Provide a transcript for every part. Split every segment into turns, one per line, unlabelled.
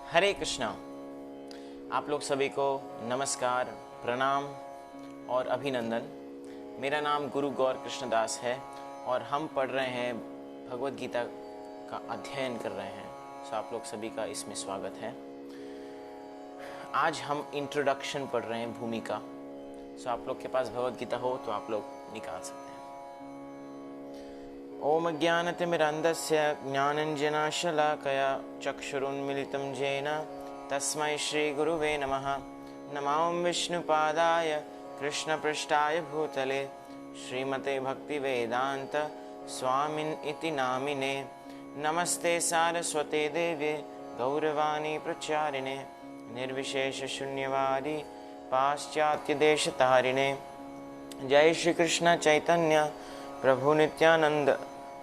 हरे कृष्णा। आप लोग सभी को नमस्कार, प्रणाम और अभिनंदन। मेरा नाम गुरु गौर कृष्णदास है और हम पढ़ रहे हैं भगवद गीता का अध्ययन कर रहे हैं। सो आप लोग सभी का इसमें स्वागत है। आज हम इंट्रोडक्शन पढ़ रहे हैं, भूमिका। सो आप लोग के पास भगवद गीता हो तो आप लोग निकाल सकते हैं। ओम ज्ञानतिमिरन्धस्य ज्ञानञ्जनशलाकया चक्षुरुन्मिलितं येन तस्मै श्रीगुरुवे नमः। नमामि विष्णुपादाय कृष्णपृष्ठाय भूतले श्रीमते भक्तिवेदान्त स्वामिन् इति नामिने। नमस्ते सारस्वते देवे गौरवाणी प्रचारिणे निर्विशेषशून्यवादी पाश्चात्यदेशतारिणे। जय श्री कृष्ण चैतन्य प्रभु नित्यानंद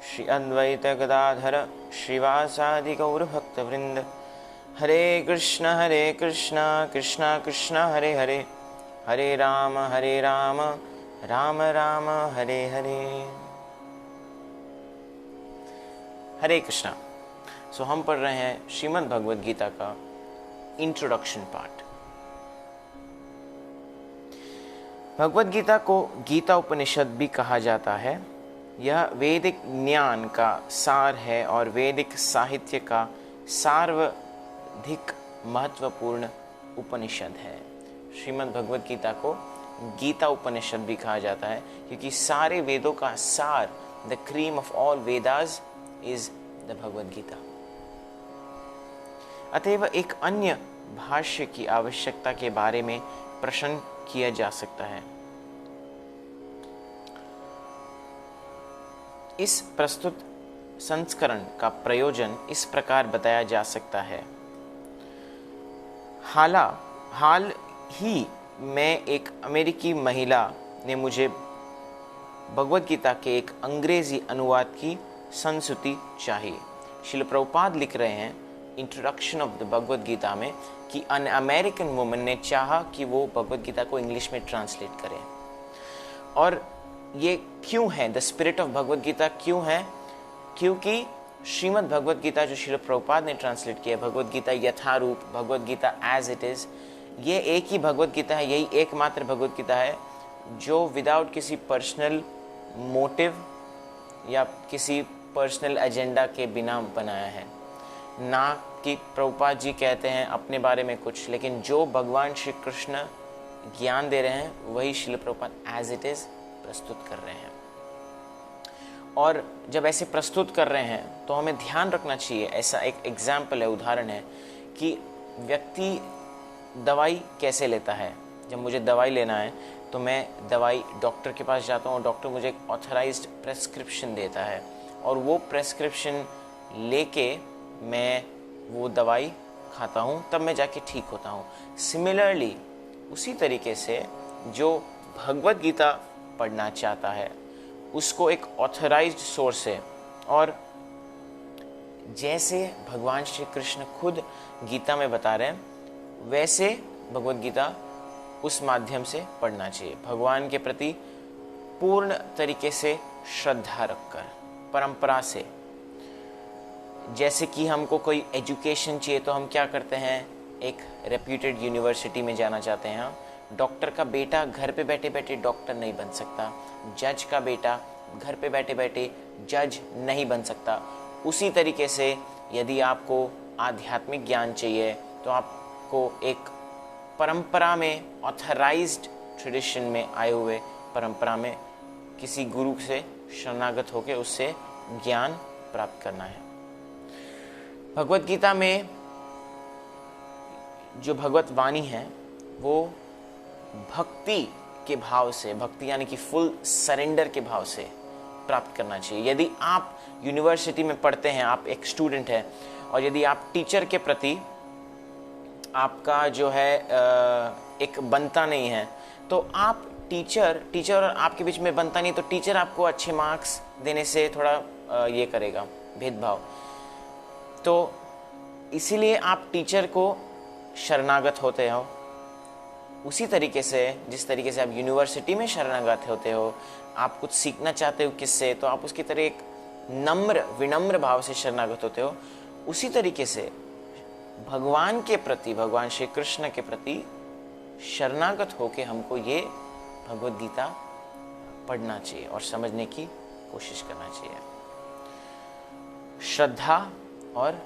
श्री अद्वैत गदाधर श्रीवासादि गौर भक्तवृंद। हरे कृष्ण कृष्ण कृष्ण हरे हरे, हरे राम राम राम हरे हरे। हरे कृष्णा। सो हम पढ़ रहे हैं श्रीमद् भगवद गीता का इंट्रोडक्शन पार्ट। भगवद गीता को गीता उपनिषद भी कहा जाता है। यह वैदिक ज्ञान का सार है और वैदिक साहित्य का सर्वाधिक महत्वपूर्ण उपनिषद है। श्रीमद् भगवद गीता को गीता उपनिषद भी कहा जाता है क्योंकि सारे वेदों का सार, the cream of all Vedas is the Bhagavad Gita. अतएव एक अन्य भाष्य की आवश्यकता के बारे में प्रश्न किया जा सकता है। इस प्रस्तुत संस्करण का प्रयोजन इस प्रकार बताया जा सकता है। हाल ही में एक अमेरिकी महिला ने मुझे भगवद गीता के एक अंग्रेजी अनुवाद की संस्तुति चाहिए। श्रील प्रभुपाद लिख रहे हैं introduction of the Bhagavad Gita में कि अन अमेरिकन वुमन ने चाहा कि वो भगवद गीता को इंग्लिश में ट्रांसलेट करें। और ये क्यों है, the spirit of Bhagavad Gita क्यों है? क्योंकि श्रीमद् भगवद गीता जो श्रील प्रभुपाद ने ट्रांसलेट किया, Bhagavad Gita Yatharup, Bhagavad Gita as it is, ये एक ही भगवद गीता है, यही एकमात्र भगवद गीता है जो विदाउट किसी पर्सनल मोटिव या किसी पर्सनल एजेंडा के बिना बनाया है। ना कि प्रभुपाद जी कहते हैं अपने बारे में कुछ, लेकिन जो भगवान श्री कृष्ण ज्ञान दे रहे हैं वही Srila Prabhupada as it is प्रस्तुत कर रहे हैं। और जब ऐसे प्रस्तुत कर रहे हैं तो हमें ध्यान रखना चाहिए, ऐसा एक एग्जाम्पल है, उदाहरण है कि व्यक्ति दवाई कैसे लेता है। जब मुझे दवाई लेना है तो मैं दवाई डॉक्टर के पास जाता हूँ और डॉक्टर मुझे एक ऑथराइज्ड प्रेस्क्रिप्शन देता है और वो प्रेस्क्रिप्शन लेके मैं वो दवाई खाता हूँ, तब मैं जाके ठीक होता हूँ। सिमिलरली उसी तरीके से जो भगवद गीता पढ़ना चाहता है उसको एक ऑथराइज्ड सोर्स से, और जैसे भगवान श्री कृष्ण खुद गीता में बता रहे हैं वैसे भगवद गीता उस माध्यम से पढ़ना चाहिए। भगवान के प्रति पूर्ण तरीके से श्रद्धा रखकर, परंपरा से। जैसे कि हमको कोई एजुकेशन चाहिए तो हम क्या करते हैं, एक रेप्यूटेड यूनिवर्सिटी में जाना चाहते हैं। डॉक्टर का बेटा घर पे बैठे बैठे डॉक्टर नहीं बन सकता, जज का बेटा घर पे बैठे बैठे जज नहीं बन सकता। उसी तरीके से यदि आपको आध्यात्मिक ज्ञान चाहिए तो आपको एक परंपरा में, ऑथराइज्ड ट्रेडिशन में आए हुए परंपरा में किसी गुरु से शरणागत होकर उससे ज्ञान प्राप्त करना है। भगवद गीता में जो भगवत वाणी है वो भक्ति के भाव से, भक्ति यानी कि फुल सरेंडर के भाव से प्राप्त करना चाहिए। यदि आप यूनिवर्सिटी में पढ़ते हैं, आप एक स्टूडेंट हैं और यदि आप टीचर के प्रति आपका जो है एक बनता नहीं है तो आप टीचर और आपके बीच में बनता नहीं, तो टीचर आपको अच्छे मार्क्स देने से थोड़ा ये करेगा, भेदभाव। तो इसीलिए आप टीचर को शरणागत होते हो। उसी तरीके से जिस तरीके से आप यूनिवर्सिटी में शरणागत होते हो, आप कुछ सीखना चाहते हो किससे, तो आप उसकी तरह एक नम्र विनम्र भाव से शरणागत होते हो। उसी तरीके से भगवान के प्रति, भगवान श्री कृष्ण के प्रति शरणागत होके हमको ये भगवद गीता पढ़ना चाहिए और समझने की कोशिश करना चाहिए। श्रद्धा और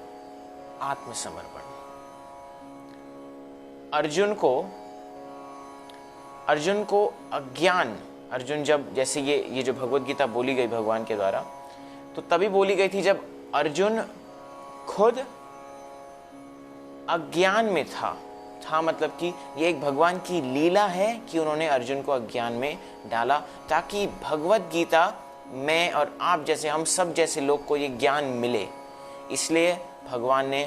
आत्मसमर्पण। अर्जुन को अज्ञान, अर्जुन जब, जैसे ये जो भगवद गीता बोली गई भगवान के द्वारा, तो तभी बोली गई थी जब अर्जुन खुद अज्ञान में था मतलब कि ये एक भगवान की लीला है कि उन्होंने अर्जुन को अज्ञान में डाला, ताकि भगवद गीता मैं और आप जैसे, हम सब जैसे लोग को ये ज्ञान मिले। इसलिए भगवान ने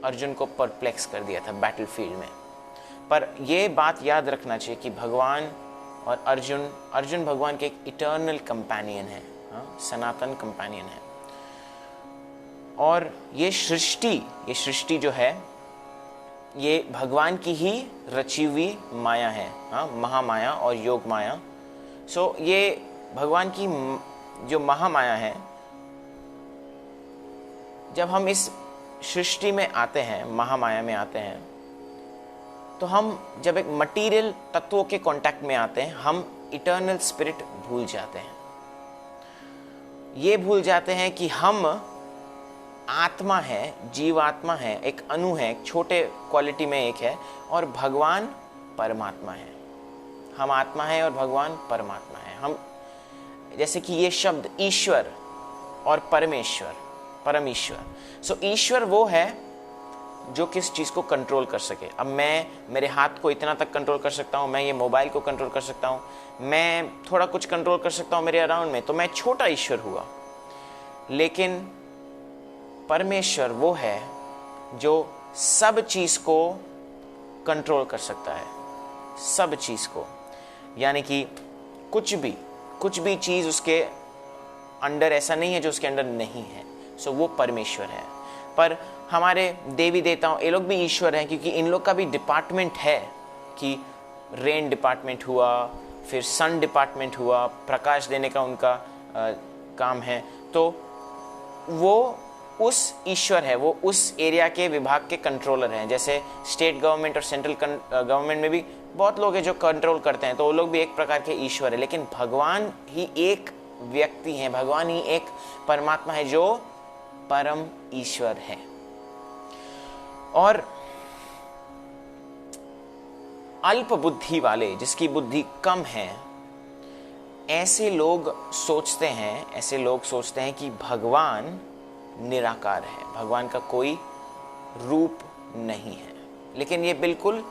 अर्जुन को परप्लेक्स कर दिया था बैटलफील्ड में। पर ये बात याद रखना चाहिए कि भगवान और अर्जुन भगवान के एक इटर्नल कंपेनियन है, सनातन कंपेनियन है। और ये सृष्टि जो है ये भगवान की ही रची हुई माया है, महामाया और योग माया। सो ये भगवान की जो महामाया है, जब हम इस सृष्टि में आते हैं, महामाया में आते हैं, तो हम जब एक मटेरियल तत्वों के कांटेक्ट में आते हैं, हम इटर्नल स्पिरिट भूल जाते हैं। ये भूल जाते हैं कि हम आत्मा है, जीवात्मा है, एक अणु है, एक छोटे क्वालिटी में एक है, और भगवान परमात्मा है। हम आत्मा है और भगवान परमात्मा है। हम जैसे कि ये शब्द ईश्वर और परमेश्वर, परमेश्वर, सो ईश्वर वो है जो किस चीज को कंट्रोल कर सके। अब मैं मेरे हाथ को इतना तक कंट्रोल कर सकता हूँ, मैं ये मोबाइल को कंट्रोल कर सकता हूँ, मैं थोड़ा कुछ कंट्रोल कर सकता हूँ मेरे अराउंड में, तो मैं छोटा ईश्वर हुआ। लेकिन परमेश्वर वो है जो सब चीज को कंट्रोल कर सकता है, सब चीज को, यानी कि कुछ भी चीज उसके अंडर ऐसा नहीं है जो उसके अंडर नहीं है। सो वो परमेश्वर है। पर हमारे देवी देवताओं, ये लोग भी ईश्वर हैं, क्योंकि इन लोग का भी डिपार्टमेंट है कि रेन डिपार्टमेंट हुआ, फिर सन डिपार्टमेंट हुआ, प्रकाश देने का उनका काम है। तो वो उस ईश्वर है, वो उस एरिया के विभाग के कंट्रोलर हैं। जैसे स्टेट गवर्नमेंट और सेंट्रल गवर्नमेंट में भी बहुत लोग हैं जो कंट्रोल करते हैं, तो वो लोग भी एक प्रकार के ईश्वर है। लेकिन भगवान ही एक व्यक्ति है, भगवान ही एक परमात्मा है जो परम ईश्वर है। और अल्प बुद्धि वाले, जिसकी बुद्धि कम है, ऐसे लोग सोचते हैं कि भगवान निराकार है, भगवान का कोई रूप नहीं है। लेकिन ये बिल्कुल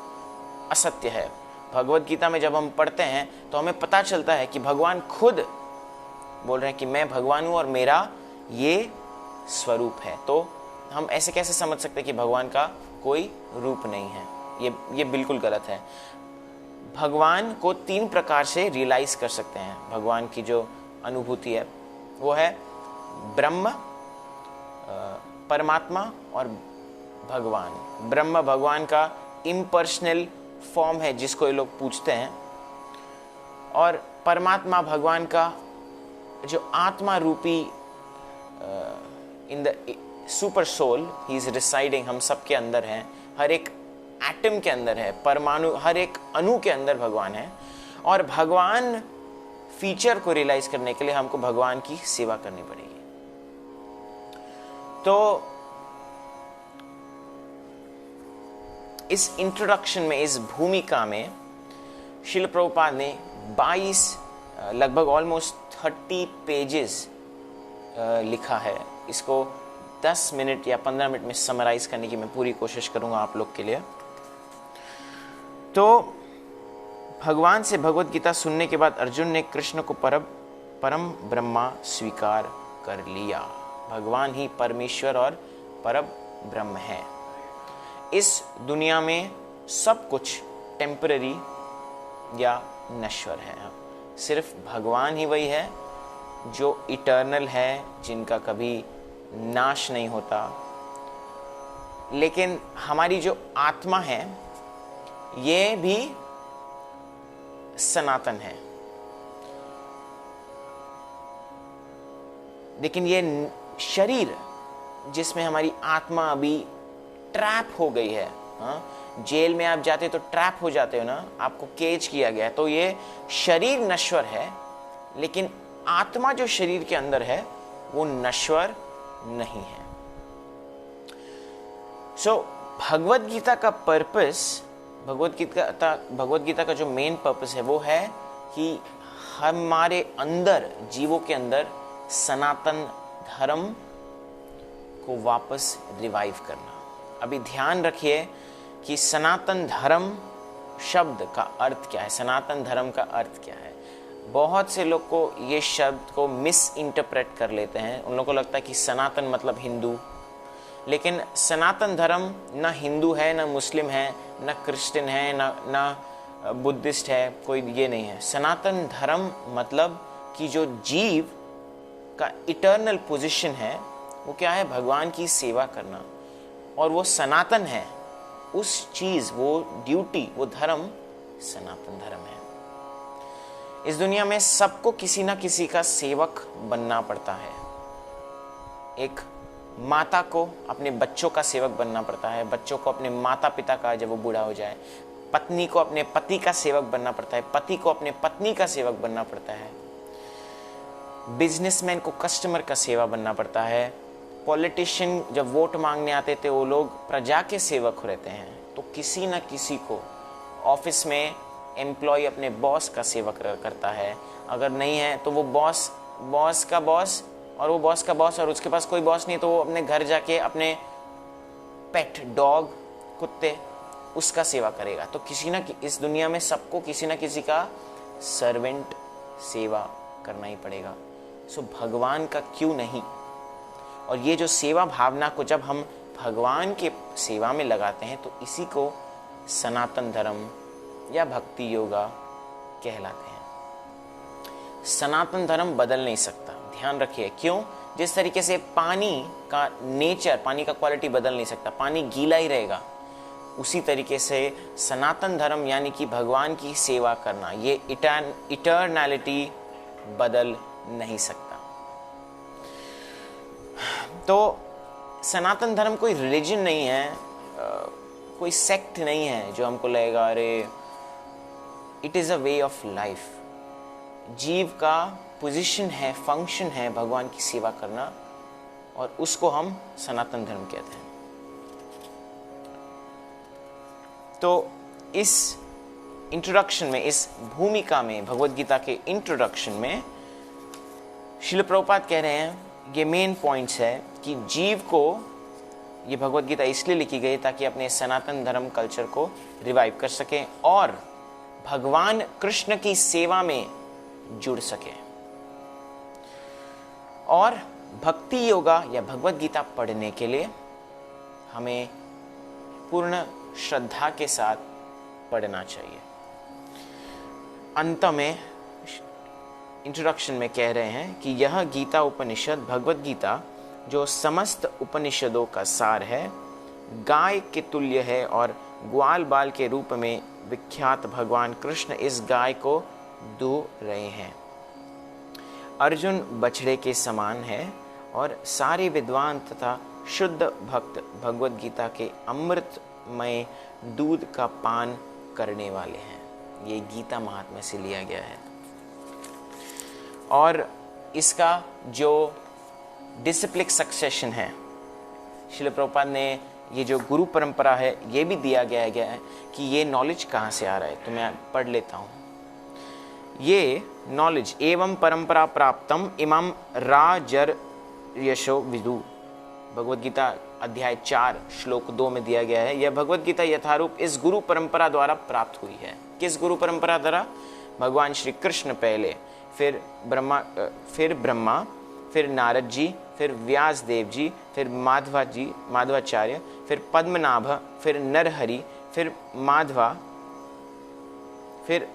असत्य है। भगवद गीता में जब हम पढ़ते हैं तो हमें पता चलता है कि भगवान खुद बोल रहे हैं कि मैं भगवान हूं और मेरा ये स्वरूप है। तो हम ऐसे कैसे समझ सकते हैं कि भगवान का कोई रूप नहीं है? ये बिल्कुल गलत है। भगवान को 3 प्रकार से रियलाइज कर सकते हैं। भगवान की जो अनुभूति है वो है ब्रह्म, परमात्मा और भगवान। ब्रह्म भगवान का इम्पर्सनल फॉर्म है जिसको ये लोग पूछते हैं, और परमात्मा भगवान का जो आत्मा रूपी in the super soul, he is residing, हम सब के अंदर है, हर एक एटम के अंदर है, परमाणु, हर एक अणु के अंदर भगवान है। और भगवान फीचर को रियलाइज करने के लिए हमको भगवान की सेवा करनी पड़ेगी। तो इस इंट्रोडक्शन में, इस भूमिका में श्रील प्रभुपाद ने 22 लगभग ऑलमोस्ट 30 पेजेस लिखा है। इसको 10 मिनट या 15 मिनट में समराइज करने की मैं पूरी कोशिश करूंगा आप लोग के लिए। तो भगवान से भगवत गीता सुनने के बाद अर्जुन ने कृष्ण को परम ब्रह्मा स्वीकार कर लिया। भगवान ही परमेश्वर और परम ब्रह्म है। इस दुनिया में सब कुछ टेम्पररी या नश्वर है, सिर्फ भगवान ही वही है जो इटर्नल है, जिनका कभी नाश नहीं होता। लेकिन हमारी जो आत्मा है ये भी सनातन है। लेकिन ये शरीर जिसमें हमारी आत्मा अभी ट्रैप हो गई है। हाँ, जेल में आप जाते तो ट्रैप हो जाते हो ना, आपको केज किया गया है। तो ये शरीर नश्वर है, लेकिन आत्मा जो शरीर के अंदर है वो नश्वर नहीं है। सो भगवत गीता का पर्पस, भगवत गीता का जो मेन पर्पस है वो है कि हमारे अंदर, जीवों के अंदर सनातन धर्म को वापस रिवाइव करना। अभी ध्यान रखिए कि सनातन धर्म शब्द का अर्थ क्या है, सनातन धर्म का अर्थ क्या है। बहुत से लोग को ये शब्द को मिस इंटरप्रेट कर लेते हैं। उन लोगों को लगता है कि सनातन मतलब हिंदू, लेकिन सनातन धर्म ना हिंदू है, ना मुस्लिम है, ना क्रिश्चियन है, ना बुद्धिस्ट है, कोई ये नहीं है। सनातन धर्म मतलब कि जो जीव का इटर्नल पोजीशन है वो क्या है, भगवान की सेवा करना, और वो सनातन है। उस चीज, वो ड्यूटी, वो धर्म सनातन धर्म है। इस दुनिया में सबको किसी ना किसी का सेवक बनना पड़ता है। एक माता को अपने बच्चों का सेवक बनना पड़ता है, बच्चों को अपने माता पिता का जब वो बूढ़ा हो जाए, पत्नी को अपने पति का सेवक बनना पड़ता है, पति को अपने पत्नी का सेवक बनना पड़ता है, बिजनेसमैन को कस्टमर का सेवा बनना पड़ता है, पॉलिटिशियन जब वोट मांगने आते थे वो लोग प्रजा के सेवक रहते हैं। तो किसी न किसी को ऑफिस में एम्प्लॉय अपने बॉस का सेवक करता है, अगर नहीं है तो वो बॉस का बॉस, और वो बॉस का बॉस, और उसके पास कोई बॉस नहीं तो वो अपने घर जाके अपने पेट डॉग, कुत्ते, उसका सेवा करेगा। तो इस दुनिया में सबको किसी ना किसी का सर्वेंट सेवा करना ही पड़ेगा। सो भगवान का क्यों नहीं। और ये जो सेवा भावना को जब हम भगवान के सेवा में लगाते हैं तो इसी को सनातन धर्म या भक्ति योगा कहलाते हैं। सनातन धर्म बदल नहीं सकता, ध्यान रखिए। क्यों? जिस तरीके से पानी का नेचर, पानी का क्वालिटी बदल नहीं सकता, पानी गीला ही रहेगा, उसी तरीके से सनातन धर्म यानी कि भगवान की सेवा करना, ये इटर्नैलिटी बदल नहीं सकता। तो सनातन धर्म कोई रिलीजन नहीं है, कोई सेक्ट नहीं है जो हमको लगेगा अरे it is a way of life. जीव का पोजीशन है, फंक्शन है भगवान की सेवा करना, और उसको हम सनातन धर्म कहते हैं। तो इस इंट्रोडक्शन में, इस भूमिका में, भगवत गीता के इंट्रोडक्शन में श्रील प्रभुपाद कह रहे हैं, ये मेन पॉइंट्स है कि जीव को, ये भगवत गीता इसलिए लिखी गई ताकि अपने सनातन धर्म कल्चर को रिवाइव कर सके और भगवान कृष्ण की सेवा में जुड़ सके। और भक्ति योगा या भगवत गीता पढ़ने के लिए हमें पूर्ण श्रद्धा के साथ पढ़ना चाहिए। अंत में इंट्रोडक्शन में कह रहे हैं कि यह गीता उपनिषद, भगवत गीता, जो समस्त उपनिषदों का सार है, गाय के तुल्य है और ग्वाल बाल के रूप में विख्यात भगवान कृष्ण इस गाय को दो रहे हैं। अर्जुन बछड़े के समान है और सारे विद्वान तथा शुद्ध भक्त भगवत गीता के अमृतमय दूध का पान करने वाले हैं। ये गीता महात्म्य से लिया गया है। और इसका जो डिसिप्लिक सक्सेशन है, श्रील प्रभुपाद ने ये जो गुरु परंपरा है ये भी दिया गया है कि ये नॉलेज कहाँ से आ रहा है। तो मैं पढ़ लेता हूँ। ये नॉलेज एवं परंपरा प्राप्तम इमं राजर यशो विदु, भगवत गीता अध्याय 4 श्लोक 2 में दिया गया है। यह भगवत गीता यथारूप इस गुरु परंपरा द्वारा प्राप्त हुई है। किस गुरु परंपरा द्वारा? भगवान श्री कृष्ण पहले, फिर ब्रह्मा, फिर नारद जी, फिर व्यास देव जी, फिर माधवाचार्य, फिर पद्मनाभ, फिर नरहरि, फिर माधवा, फिर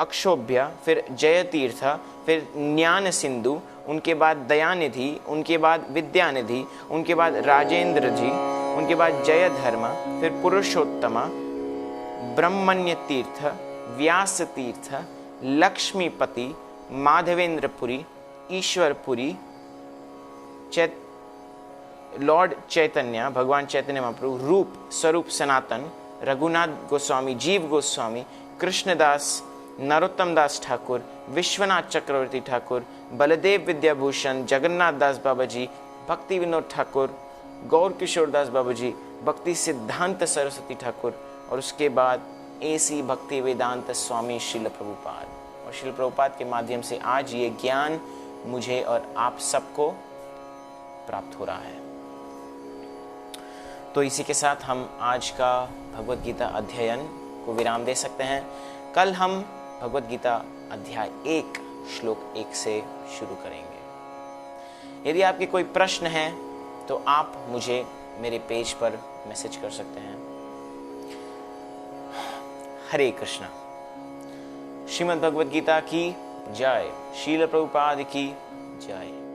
अक्षोभ्य, फिर जयतीर्थ, फिर ज्ञान सिंधु, उनके बाद दयानिधि, उनके बाद विद्यानिधि, उनके बाद राजेंद्र जी, उनके बाद जयधर्म, फिर पुरुषोत्तम, ब्रह्मण्य तीर्थ, व्यास तीर्थ, लक्ष्मीपति, माधवेंद्रपुरी, ईश्वरपुरी, लॉर्ड चैतन्य, भगवान चैतन्य महाप्रभु, रूप स्वरूप सनातन, रघुनाथ गोस्वामी, जीव गोस्वामी, कृष्णदास, नरोत्तम दास ठाकुर, विश्वनाथ चक्रवर्ती ठाकुर, बलदेव विद्याभूषण, जगन्नाथ दास बाबा जी, भक्ति विनोद ठाकुर, गौर किशोर दास बाबा जी, भक्ति सिद्धांत सरस्वती ठाकुर, और उसके बाद एसी भक्ति वेदांत स्वामी श्रील प्रभुपाद। और श्रील प्रभुपाद के माध्यम से आज ये ज्ञान मुझे और आप सबको प्राप्त हो रहा है। तो इसी के साथ हम आज का भगवद गीता अध्ययन को विराम दे सकते हैं। कल हम भगवद गीता अध्याय 1 श्लोक 1 से शुरू करेंगे। यदि आपके कोई प्रश्न हैं तो आप मुझे मेरे पेज पर मैसेज कर सकते हैं। हरे कृष्णा। श्रीमद् भगवद गीता की जय। श्रील प्रभुपाद की जय।